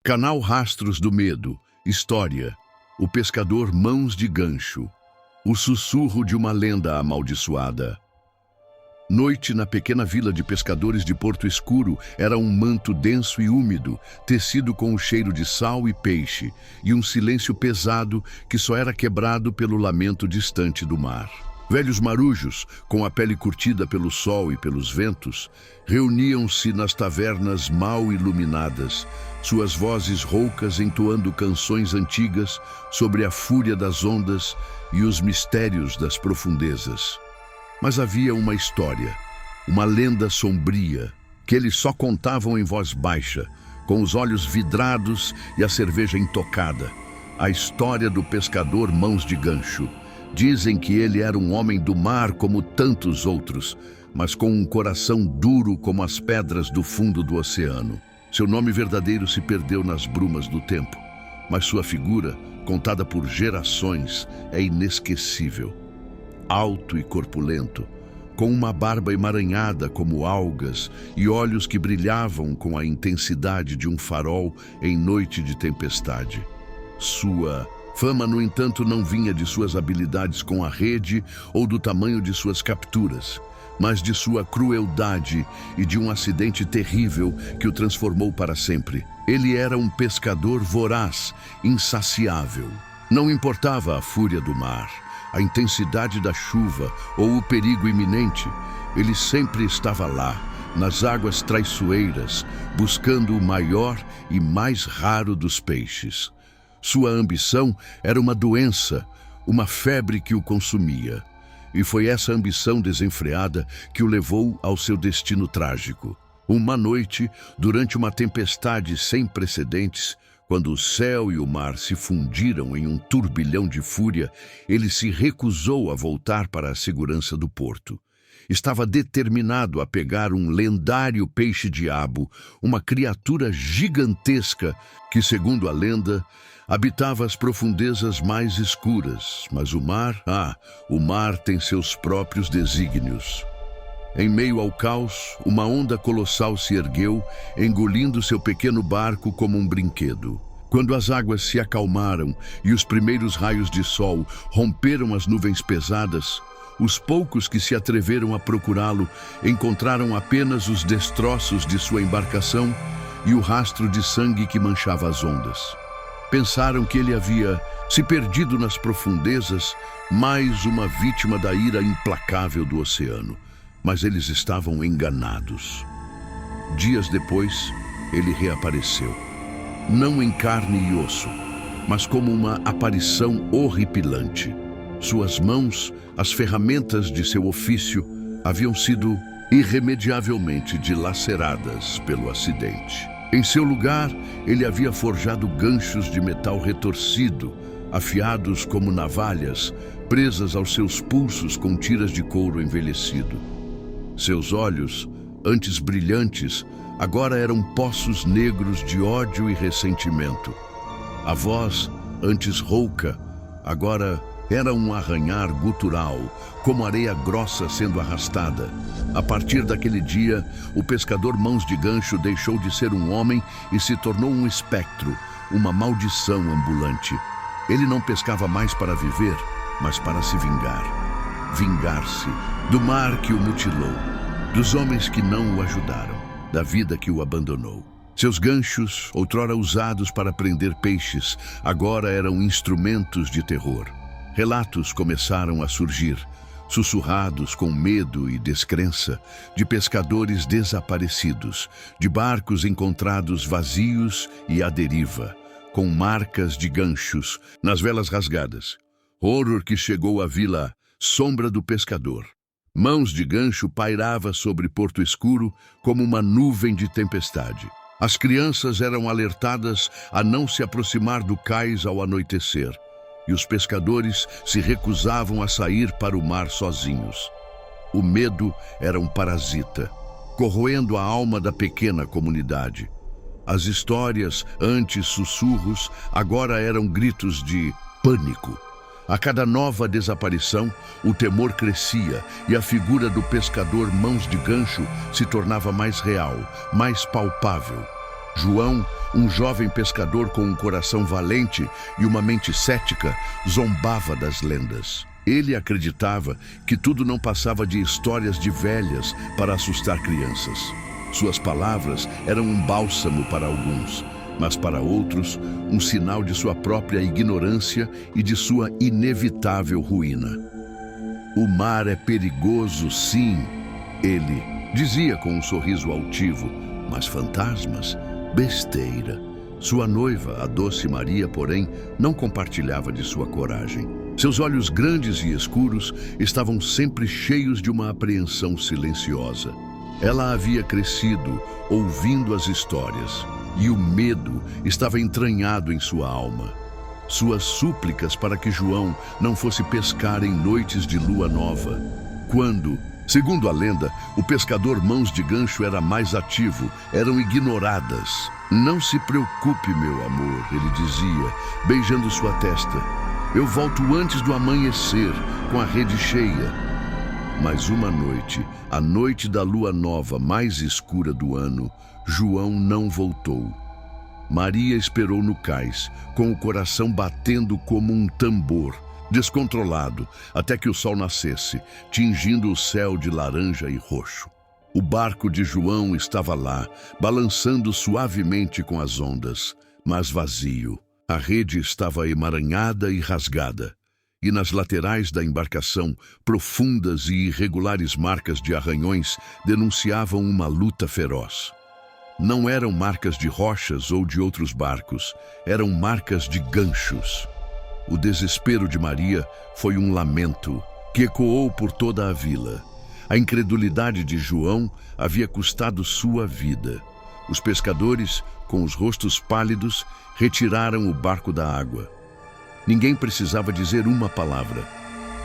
Canal Rastros do Medo. História: o pescador Mãos de Gancho. O sussurro de uma lenda amaldiçoada. Noite na pequena vila de pescadores de Porto Escuro era um manto denso e úmido, tecido com o cheiro de sal e peixe, e um silêncio pesado que só era quebrado pelo lamento distante do mar. Velhos marujos, com a pele curtida pelo sol e pelos ventos, reuniam-se nas tavernas mal iluminadas, suas vozes roucas entoando canções antigas sobre a fúria das ondas e os mistérios das profundezas. Mas havia uma história, uma lenda sombria, que eles só contavam em voz baixa, com os olhos vidrados e a cerveja intocada. A história do pescador Mãos de Gancho. Dizem que ele era um homem do mar como tantos outros, mas com um coração duro como as pedras do fundo do oceano. Seu nome verdadeiro se perdeu nas brumas do tempo, mas sua figura, contada por gerações, é inesquecível. Alto e corpulento, com uma barba emaranhada como algas e olhos que brilhavam com a intensidade de um farol em noite de tempestade. Sua fama, no entanto, não vinha de suas habilidades com a rede ou do tamanho de suas capturas, mas de sua crueldade e de um acidente terrível que o transformou para sempre. Ele era um pescador voraz, insaciável. Não importava a fúria do mar, a intensidade da chuva ou o perigo iminente, ele sempre estava lá, nas águas traiçoeiras, buscando o maior e mais raro dos peixes. Sua ambição era uma doença, uma febre que o consumia. E foi essa ambição desenfreada que o levou ao seu destino trágico. Uma noite, durante uma tempestade sem precedentes, quando o céu e o mar se fundiram em um turbilhão de fúria, ele se recusou a voltar para a segurança do porto. Estava determinado a pegar um lendário peixe-diabo, uma criatura gigantesca que, segundo a lenda, habitava as profundezas mais escuras. Mas o mar tem seus próprios desígnios. Em meio ao caos, uma onda colossal se ergueu, engolindo seu pequeno barco como um brinquedo. Quando as águas se acalmaram e os primeiros raios de sol romperam as nuvens pesadas, os poucos que se atreveram a procurá-lo encontraram apenas os destroços de sua embarcação e o rastro de sangue que manchava as ondas. Pensaram que ele havia se perdido nas profundezas, mais uma vítima da ira implacável do oceano. Mas eles estavam enganados. Dias depois, ele reapareceu. Não em carne e osso, mas como uma aparição horripilante. Suas mãos, as ferramentas de seu ofício, haviam sido irremediavelmente dilaceradas pelo acidente. Em seu lugar, ele havia forjado ganchos de metal retorcido, afiados como navalhas, presas aos seus pulsos com tiras de couro envelhecido. Seus olhos, antes brilhantes, agora eram poços negros de ódio e ressentimento. A voz, antes rouca, agora era um arranhar gutural, como areia grossa sendo arrastada. A partir daquele dia, o pescador Mãos de Gancho deixou de ser um homem e se tornou um espectro, uma maldição ambulante. Ele não pescava mais para viver, mas para se vingar. Vingar-se do mar que o mutilou, dos homens que não o ajudaram, da vida que o abandonou. Seus ganchos, outrora usados para prender peixes, agora eram instrumentos de terror. Relatos começaram a surgir, sussurrados com medo e descrença, de pescadores desaparecidos, de barcos encontrados vazios e à deriva, com marcas de ganchos nas velas rasgadas. Horror que chegou à vila Sombra do Pescador. Mãos de Gancho pairava sobre Porto Escuro como uma nuvem de tempestade. As crianças eram alertadas a não se aproximar do cais ao anoitecer, e os pescadores se recusavam a sair para o mar sozinhos. O medo era um parasita, corroendo a alma da pequena comunidade. As histórias, antes sussurros, agora eram gritos de pânico. A cada nova desaparição, o temor crescia e a figura do pescador Mãos de Gancho se tornava mais real, mais palpável. João, um jovem pescador com um coração valente e uma mente cética, zombava das lendas. Ele acreditava que tudo não passava de histórias de velhas para assustar crianças. Suas palavras eram um bálsamo para alguns, mas para outros, um sinal de sua própria ignorância e de sua inevitável ruína. O mar é perigoso, sim, ele dizia com um sorriso altivo, mas fantasmas? Besteira. Sua noiva, a doce Maria, porém, não compartilhava de sua coragem. Seus olhos grandes e escuros estavam sempre cheios de uma apreensão silenciosa. Ela havia crescido ouvindo as histórias, e o medo estava entranhado em sua alma. Suas súplicas para que João não fosse pescar em noites de lua nova, quando, segundo a lenda, o pescador Mãos de Gancho era mais ativo, eram ignoradas. "Não se preocupe, meu amor", ele dizia, beijando sua testa. "Eu volto antes do amanhecer, com a rede cheia." Mas uma noite, a noite da lua nova mais escura do ano, João não voltou. Maria esperou no cais, com o coração batendo como um tambor, descontrolado, até que o sol nascesse, tingindo o céu de laranja e roxo. O barco de João estava lá, balançando suavemente com as ondas, mas vazio. A rede estava emaranhada e rasgada, e nas laterais da embarcação, profundas e irregulares marcas de arranhões denunciavam uma luta feroz. Não eram marcas de rochas ou de outros barcos, eram marcas de ganchos. O desespero de Maria foi um lamento que ecoou por toda a vila. A incredulidade de João havia custado sua vida. Os pescadores, com os rostos pálidos, retiraram o barco da água. Ninguém precisava dizer uma palavra.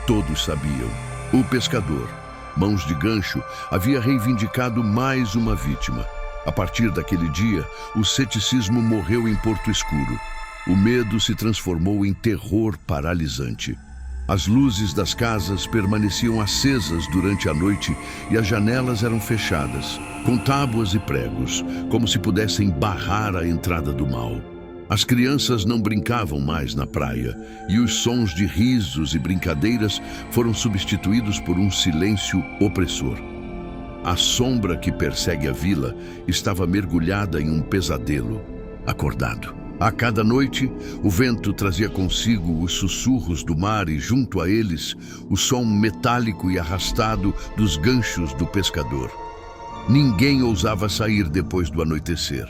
Todos sabiam. O pescador, Mãos de Gancho, havia reivindicado mais uma vítima. A partir daquele dia, o ceticismo morreu em Porto Escuro. O medo se transformou em terror paralisante. As luzes das casas permaneciam acesas durante a noite e as janelas eram fechadas, com tábuas e pregos, como se pudessem barrar a entrada do mal. As crianças não brincavam mais na praia e os sons de risos e brincadeiras foram substituídos por um silêncio opressor. A sombra que persegue a vila estava mergulhada em um pesadelo, acordado. A cada noite, o vento trazia consigo os sussurros do mar e, junto a eles, o som metálico e arrastado dos ganchos do pescador. Ninguém ousava sair depois do anoitecer.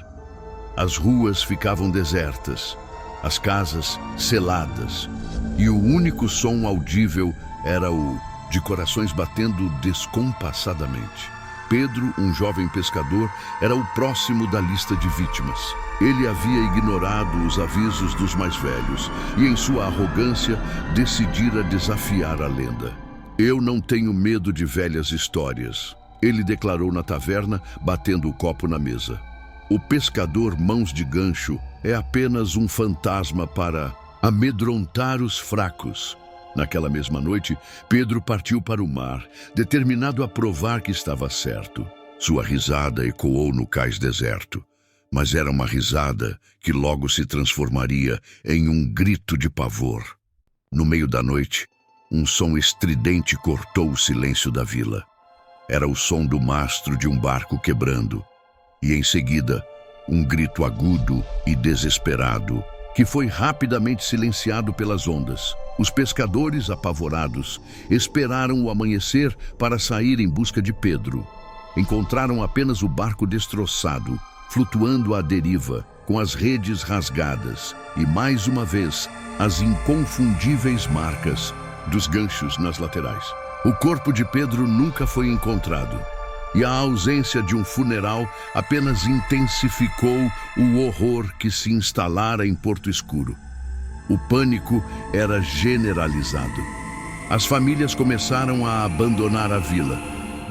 As ruas ficavam desertas, as casas seladas, e o único som audível era o de corações batendo descompassadamente. Pedro, um jovem pescador, era o próximo da lista de vítimas. Ele havia ignorado os avisos dos mais velhos e, em sua arrogância, decidira desafiar a lenda. "Eu não tenho medo de velhas histórias", ele declarou na taverna, batendo o copo na mesa. O pescador Mãos de Gancho é apenas um fantasma para amedrontar os fracos. Naquela mesma noite, Pedro partiu para o mar, determinado a provar que estava certo. Sua risada ecoou no cais deserto, mas era uma risada que logo se transformaria em um grito de pavor. No meio da noite, um som estridente cortou o silêncio da vila. Era o som do mastro de um barco quebrando, e em seguida, um grito agudo e desesperado, que foi rapidamente silenciado pelas ondas. Os pescadores, apavorados, esperaram o amanhecer para sair em busca de Pedro. Encontraram apenas o barco destroçado, flutuando à deriva, com as redes rasgadas e, mais uma vez, as inconfundíveis marcas dos ganchos nas laterais. O corpo de Pedro nunca foi encontrado, e a ausência de um funeral apenas intensificou o horror que se instalara em Porto Escuro. O pânico era generalizado. As famílias começaram a abandonar a vila,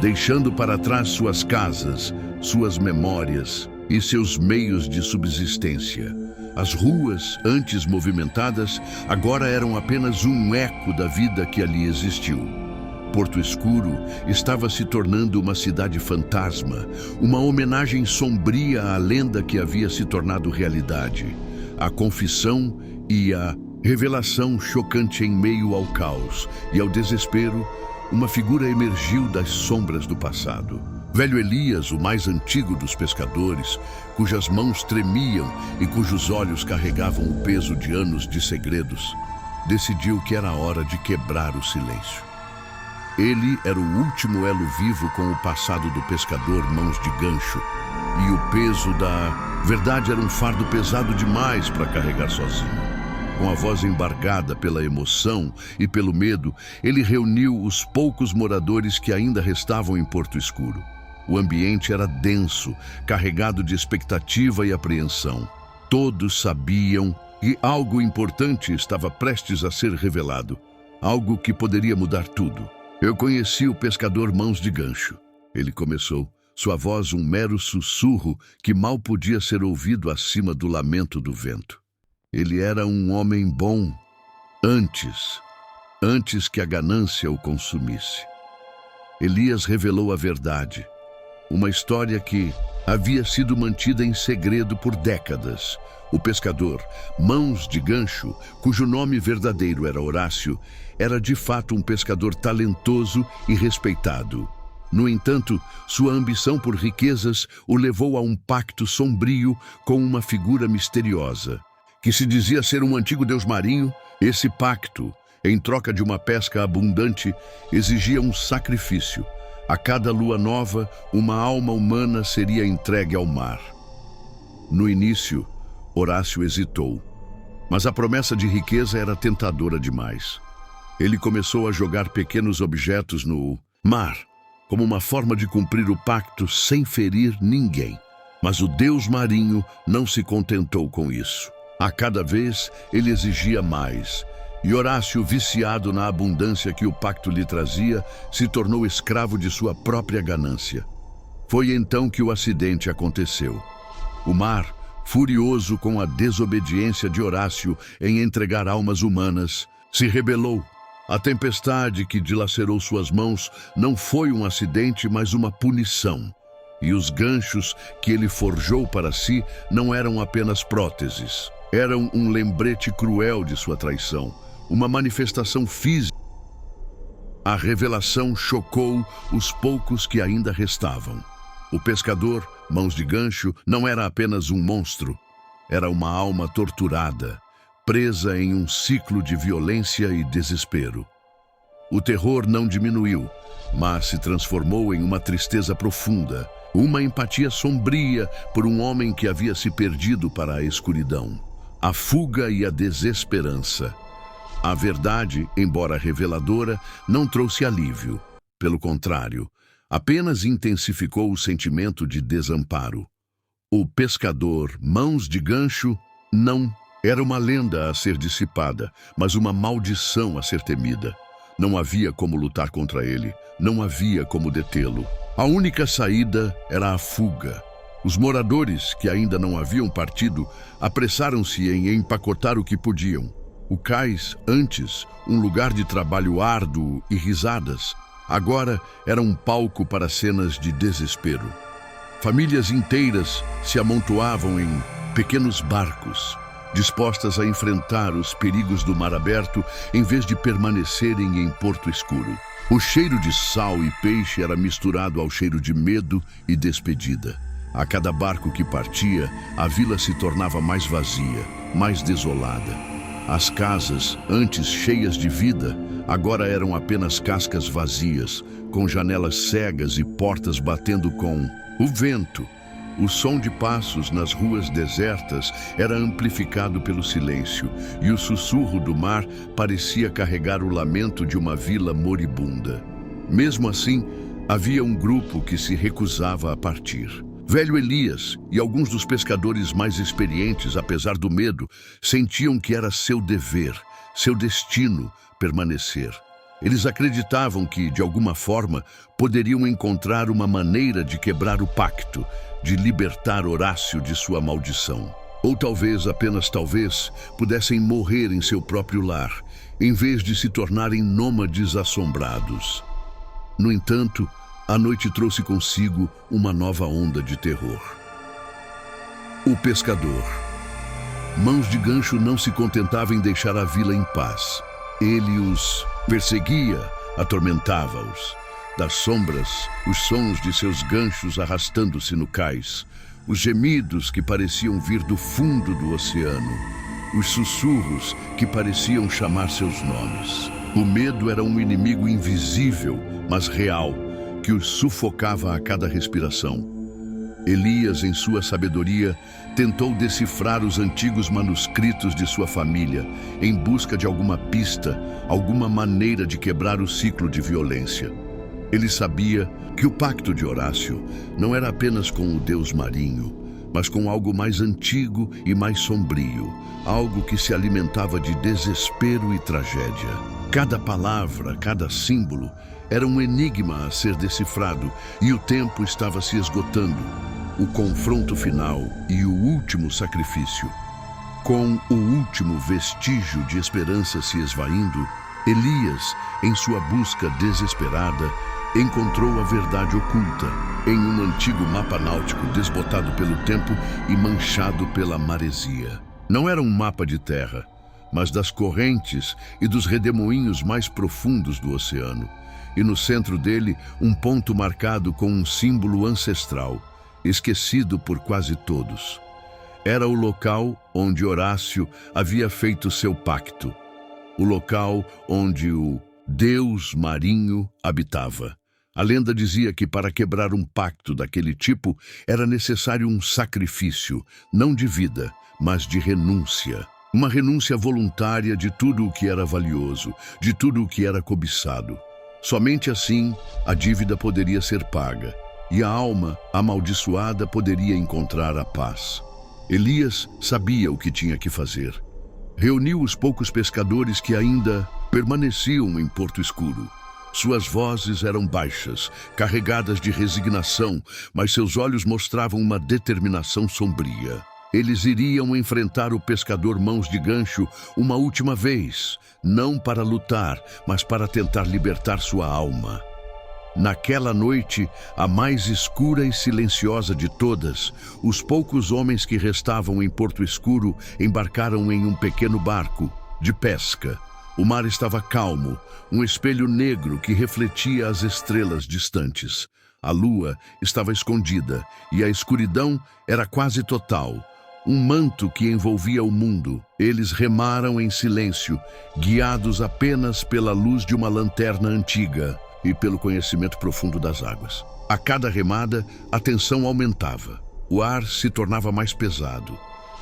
deixando para trás suas casas, suas memórias e seus meios de subsistência. As ruas, antes movimentadas, agora eram apenas um eco da vida que ali existiu. Porto Escuro estava se tornando uma cidade fantasma, uma homenagem sombria à lenda que havia se tornado realidade. A confissão e a revelação chocante em meio ao caos e ao desespero, uma figura emergiu das sombras do passado. Velho Elias, o mais antigo dos pescadores, cujas mãos tremiam e cujos olhos carregavam o peso de anos de segredos, decidiu que era hora de quebrar o silêncio. Ele era o último elo vivo com o passado do pescador Mãos de Gancho, e o peso da verdade era um fardo pesado demais para carregar sozinho. Com a voz embargada pela emoção e pelo medo, ele reuniu os poucos moradores que ainda restavam em Porto Escuro. O ambiente era denso, carregado de expectativa e apreensão. Todos sabiam que algo importante estava prestes a ser revelado, algo que poderia mudar tudo. Eu conheci o pescador Mãos de Gancho. Ele começou, sua voz um mero sussurro que mal podia ser ouvido acima do lamento do vento. Ele era um homem bom antes que a ganância o consumisse. Elias revelou a verdade, uma história que havia sido mantida em segredo por décadas. O pescador Mãos de Gancho, cujo nome verdadeiro era Horácio, era de fato um pescador talentoso e respeitado. No entanto, sua ambição por riquezas o levou a um pacto sombrio com uma figura misteriosa, que se dizia ser um antigo deus marinho. Esse pacto, em troca de uma pesca abundante, exigia um sacrifício. A cada lua nova, uma alma humana seria entregue ao mar. No início, Horácio hesitou, mas a promessa de riqueza era tentadora demais. Ele começou a jogar pequenos objetos no mar, como uma forma de cumprir o pacto sem ferir ninguém. Mas o deus marinho não se contentou com isso. A cada vez, ele exigia mais. E Horácio, viciado na abundância que o pacto lhe trazia, se tornou escravo de sua própria ganância. Foi então que o acidente aconteceu. O mar, furioso com a desobediência de Horácio em entregar almas humanas, se rebelou. A tempestade que dilacerou suas mãos não foi um acidente, mas uma punição. E os ganchos que ele forjou para si não eram apenas próteses. Eram um lembrete cruel de sua traição, uma manifestação física. A revelação chocou os poucos que ainda restavam. O pescador, Mãos de Gancho, não era apenas um monstro. Era uma alma torturada, presa em um ciclo de violência e desespero. O terror não diminuiu, mas se transformou em uma tristeza profunda, uma empatia sombria por um homem que havia se perdido para a escuridão, a fuga e a desesperança. A verdade, embora reveladora, não trouxe alívio. Pelo contrário, apenas intensificou o sentimento de desamparo. O pescador Mãos de Gancho não era uma lenda a ser dissipada, mas uma maldição a ser temida. Não havia como lutar contra ele, não havia como detê-lo. A única saída era a fuga. Os moradores, que ainda não haviam partido, apressaram-se em empacotar o que podiam. O cais, antes um lugar de trabalho árduo e risadas, agora era um palco para cenas de desespero. Famílias inteiras se amontoavam em pequenos barcos, dispostas a enfrentar os perigos do mar aberto em vez de permanecerem em Porto Escuro. O cheiro de sal e peixe era misturado ao cheiro de medo e despedida. A cada barco que partia, a vila se tornava mais vazia, mais desolada. As casas, antes cheias de vida, agora eram apenas cascas vazias, com janelas cegas e portas batendo com o vento. O som de passos nas ruas desertas era amplificado pelo silêncio, e o sussurro do mar parecia carregar o lamento de uma vila moribunda. Mesmo assim, havia um grupo que se recusava a partir. Velho Elias e alguns dos pescadores mais experientes, apesar do medo, sentiam que era seu dever, seu destino, permanecer. Eles acreditavam que, de alguma forma, poderiam encontrar uma maneira de quebrar o pacto, de libertar Horácio de sua maldição. Ou talvez, apenas talvez, pudessem morrer em seu próprio lar, em vez de se tornarem nômades assombrados. No entanto, a noite trouxe consigo uma nova onda de terror. O pescador. Mãos de Gancho não se contentava em deixar a vila em paz. Ele os perseguia, atormentava-os. Das sombras, os sons de seus ganchos arrastando-se no cais, os gemidos que pareciam vir do fundo do oceano, os sussurros que pareciam chamar seus nomes. O medo era um inimigo invisível, mas real, que os sufocava a cada respiração. Elias, em sua sabedoria, tentou decifrar os antigos manuscritos de sua família, em busca de alguma pista, alguma maneira de quebrar o ciclo de violência. Ele sabia que o pacto de Horácio não era apenas com o deus marinho, mas com algo mais antigo e mais sombrio, algo que se alimentava de desespero e tragédia. Cada palavra, cada símbolo, era um enigma a ser decifrado e o tempo estava se esgotando. O confronto final e o último sacrifício. Com o último vestígio de esperança se esvaindo, Elias, em sua busca desesperada, encontrou a verdade oculta em um antigo mapa náutico desbotado pelo tempo e manchado pela maresia. Não era um mapa de terra, mas das correntes e dos redemoinhos mais profundos do oceano. E no centro dele, um ponto marcado com um símbolo ancestral, esquecido por quase todos. Era o local onde Horácio havia feito seu pacto, o local onde o deus marinho habitava. A lenda dizia que para quebrar um pacto daquele tipo era necessário um sacrifício, não de vida, mas de renúncia. Uma renúncia voluntária de tudo o que era valioso, de tudo o que era cobiçado. Somente assim a dívida poderia ser paga e a alma amaldiçoada poderia encontrar a paz. Elias sabia o que tinha que fazer. Reuniu os poucos pescadores que ainda permaneciam em Porto Escuro. Suas vozes eram baixas, carregadas de resignação, mas seus olhos mostravam uma determinação sombria. Eles iriam enfrentar o pescador Mãos de Gancho uma última vez, não para lutar, mas para tentar libertar sua alma. Naquela noite, a mais escura e silenciosa de todas, os poucos homens que restavam em Porto Escuro embarcaram em um pequeno barco de pesca. O mar estava calmo, um espelho negro que refletia as estrelas distantes. A lua estava escondida e a escuridão era quase total. Um manto que envolvia o mundo. Eles remaram em silêncio, guiados apenas pela luz de uma lanterna antiga e pelo conhecimento profundo das águas. A cada remada, a tensão aumentava. O ar se tornava mais pesado.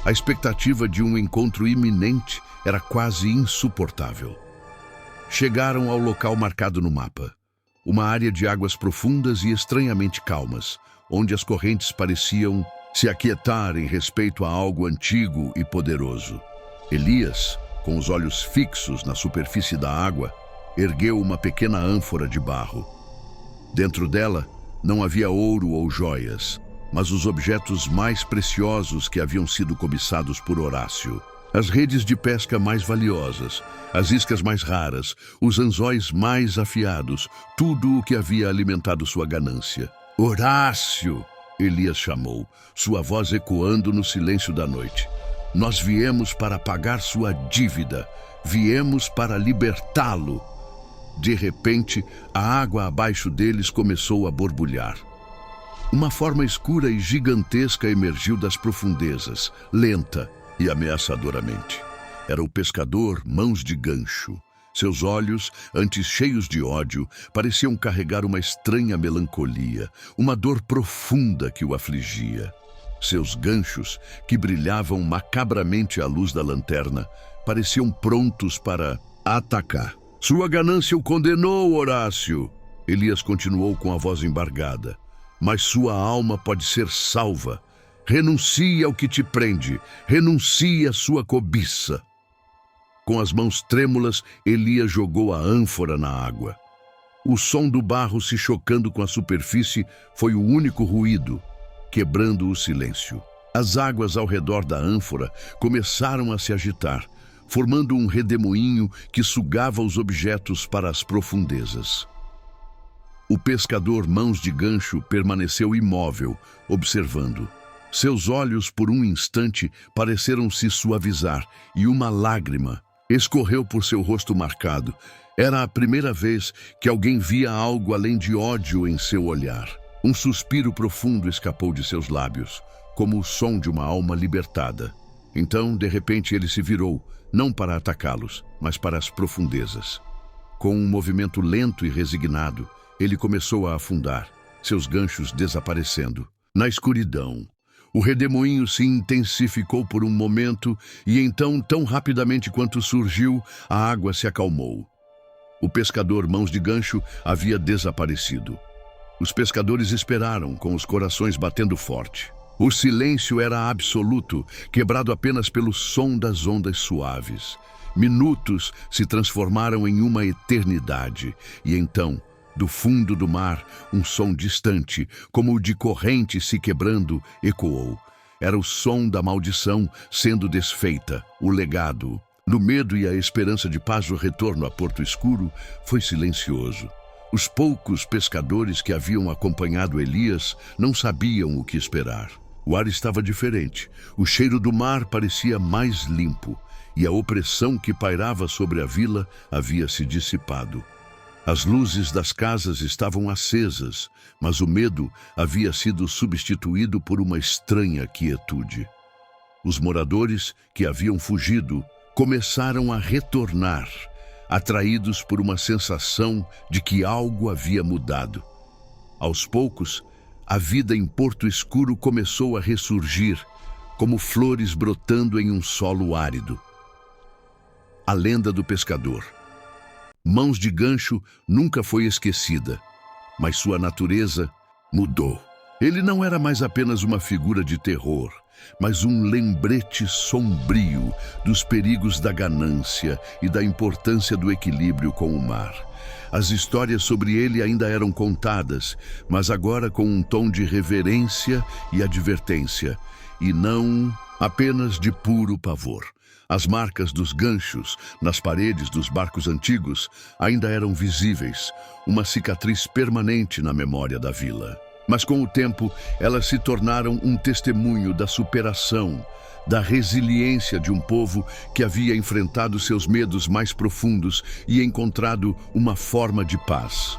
A expectativa de um encontro iminente era quase insuportável. Chegaram ao local marcado no mapa. Uma área de águas profundas e estranhamente calmas, onde as correntes pareciam se aquietar em respeito a algo antigo e poderoso. Elias, com os olhos fixos na superfície da água, ergueu uma pequena ânfora de barro. Dentro dela não havia ouro ou joias, mas os objetos mais preciosos que haviam sido cobiçados por Horácio. As redes de pesca mais valiosas, as iscas mais raras, os anzóis mais afiados, tudo o que havia alimentado sua ganância. Horácio! Elias chamou, sua voz ecoando no silêncio da noite. Nós viemos para pagar sua dívida, viemos para libertá-lo. De repente, a água abaixo deles começou a borbulhar. Uma forma escura e gigantesca emergiu das profundezas, lenta e ameaçadoramente. Era o pescador Mãos de Gancho. Seus olhos, antes cheios de ódio, pareciam carregar uma estranha melancolia, uma dor profunda que o afligia. Seus ganchos, que brilhavam macabramente à luz da lanterna, pareciam prontos para atacar. Sua ganância o condenou, Horácio. Elias continuou com a voz embargada. Mas sua alma pode ser salva. Renuncie ao que te prende. Renuncie à sua cobiça. Com as mãos trêmulas, Elias jogou a ânfora na água. O som do barro se chocando com a superfície foi o único ruído, quebrando o silêncio. As águas ao redor da ânfora começaram a se agitar, formando um redemoinho que sugava os objetos para as profundezas. O pescador Mãos de Gancho permaneceu imóvel, observando. Seus olhos, por um instante, pareceram se suavizar e uma lágrima escorreu por seu rosto marcado. Era a primeira vez que alguém via algo além de ódio em seu olhar. Um suspiro profundo escapou de seus lábios, como o som de uma alma libertada. Então, de repente, ele se virou, não para atacá-los, mas para as profundezas. Com um movimento lento e resignado, ele começou a afundar, seus ganchos desaparecendo. Na escuridão, o redemoinho se intensificou por um momento e então, tão rapidamente quanto surgiu, a água se acalmou. O pescador Mãos de Gancho havia desaparecido. Os pescadores esperaram, com os corações batendo forte. O silêncio era absoluto, quebrado apenas pelo som das ondas suaves. Minutos se transformaram em uma eternidade, e então, do fundo do mar, um som distante, como o de corrente se quebrando, ecoou. Era o som da maldição sendo desfeita, o legado. No medo e a esperança de paz, o retorno a Porto Escuro foi silencioso. Os poucos pescadores que haviam acompanhado Elias não sabiam o que esperar. O ar estava diferente, o cheiro do mar parecia mais limpo, e a opressão que pairava sobre a vila havia se dissipado. As luzes das casas estavam acesas, mas o medo havia sido substituído por uma estranha quietude. Os moradores que haviam fugido começaram a retornar, atraídos por uma sensação de que algo havia mudado. Aos poucos, a vida em Porto Escuro começou a ressurgir, como flores brotando em um solo árido. A lenda do pescador. Mãos de Gancho nunca foi esquecida, mas sua natureza mudou. Ele não era mais apenas uma figura de terror, mas um lembrete sombrio dos perigos da ganância e da importância do equilíbrio com o mar. As histórias sobre ele ainda eram contadas, mas agora com um tom de reverência e advertência, e não apenas de puro pavor. As marcas dos ganchos nas paredes dos barcos antigos ainda eram visíveis, uma cicatriz permanente na memória da vila. Mas com o tempo, elas se tornaram um testemunho da superação, da resiliência de um povo que havia enfrentado seus medos mais profundos e encontrado uma forma de paz.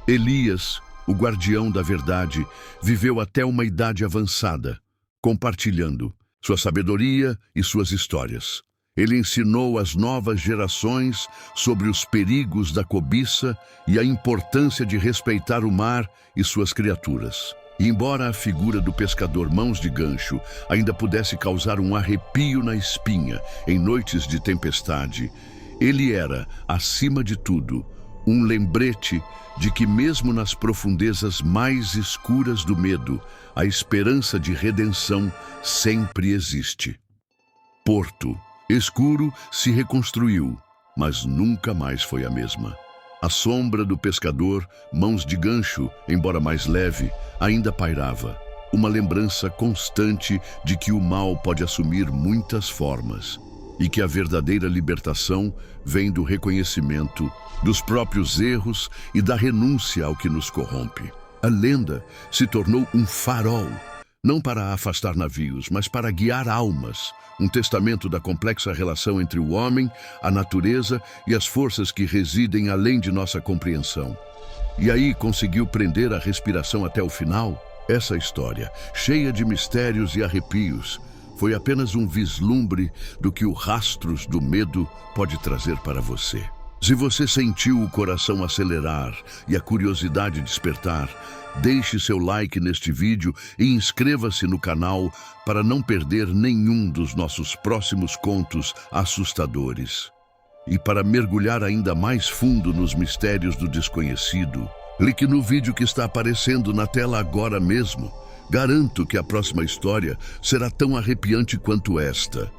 Elias, o guardião da verdade, viveu até uma idade avançada, compartilhando sua sabedoria e suas histórias. Ele ensinou às novas gerações sobre os perigos da cobiça e a importância de respeitar o mar e suas criaturas. E embora a figura do pescador Mãos de Gancho ainda pudesse causar um arrepio na espinha em noites de tempestade, ele era, acima de tudo, um lembrete de que mesmo nas profundezas mais escuras do medo, a esperança de redenção sempre existe. Porto Escuro se reconstruiu, mas nunca mais foi a mesma. A sombra do pescador Mãos de Gancho, embora mais leve, ainda pairava. Uma lembrança constante de que o mal pode assumir muitas formas e que a verdadeira libertação vem do reconhecimento dos próprios erros e da renúncia ao que nos corrompe. A lenda se tornou um farol, não para afastar navios, mas para guiar almas, um testamento da complexa relação entre o homem, a natureza e as forças que residem além de nossa compreensão. E aí conseguiu prender a respiração até o final? Essa história, cheia de mistérios e arrepios, foi apenas um vislumbre do que o Rastros do Medo pode trazer para você. Se você sentiu o coração acelerar e a curiosidade despertar, deixe seu like neste vídeo e inscreva-se no canal para não perder nenhum dos nossos próximos contos assustadores. E para mergulhar ainda mais fundo nos mistérios do desconhecido, clique no vídeo que está aparecendo na tela agora mesmo. Garanto que a próxima história será tão arrepiante quanto esta.